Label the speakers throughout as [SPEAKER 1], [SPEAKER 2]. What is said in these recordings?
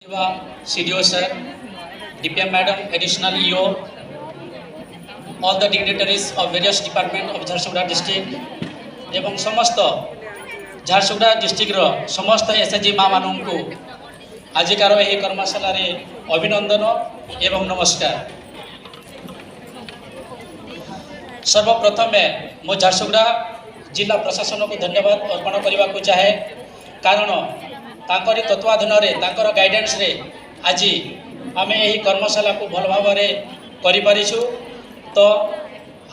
[SPEAKER 1] CDO sir, DPM madam, additional EO, all the dignitaries of various department of Jharsuguda district एवं समस्त Jharsuguda district समस्त SHG माँ मानू आजिकार यह कर्मशाला अभिनंदन एवं नमस्कार। सर्वप्रथम मो झारसुगुड़ा जिला प्रशासन को धन्यवाद अर्पण करने को चाहे, कारण तांकरी तत्वाधीन तांकर गाइडेंस रे आज आम यही कर्मशाला को भल भाव करिपारिछु। तो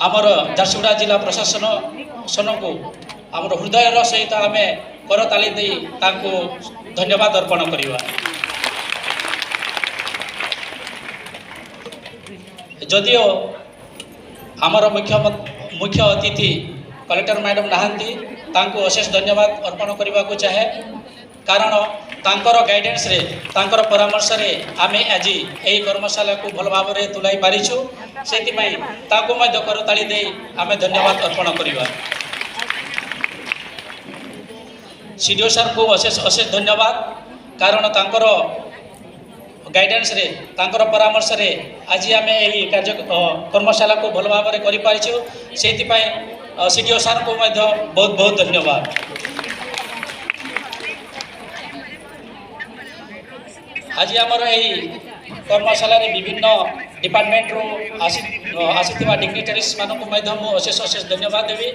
[SPEAKER 1] आमर झारसुगुड़ा जिला प्रशासन को आमर हृदयर सहित आम करताली दे धन्यवाद अर्पण करवा। जदिओ आमर मुख्य अतिथि कलेक्टर मैडम नहांती तांको अशेष धन्यवाद अर्पण करने को चाहे, कारण तांकर गाइडेंस रे तांकर परामर्श रे आमे आज यही कर्मशाला को भल भाव में तुलाई पारिछु। से करताली दे आमे धन्यवाद अर्पण करवा। सीडीओ सर को अशेष अशेष धन्यवाद, कारण तांकर गाइडेंस रे तांकर परामर्श रे आज आमे यही कार्य कर्मशाला को भल भाव में करि पारिछु। सेति पई सीडीओ सर को बहुत बहुत धन्यवाद। आज आमर यही कर्मशाला विभिन्न डिपार्टमेंट रू आसी डिग्निटरीज मानक अशेष अशेष धन्यवाद देवी।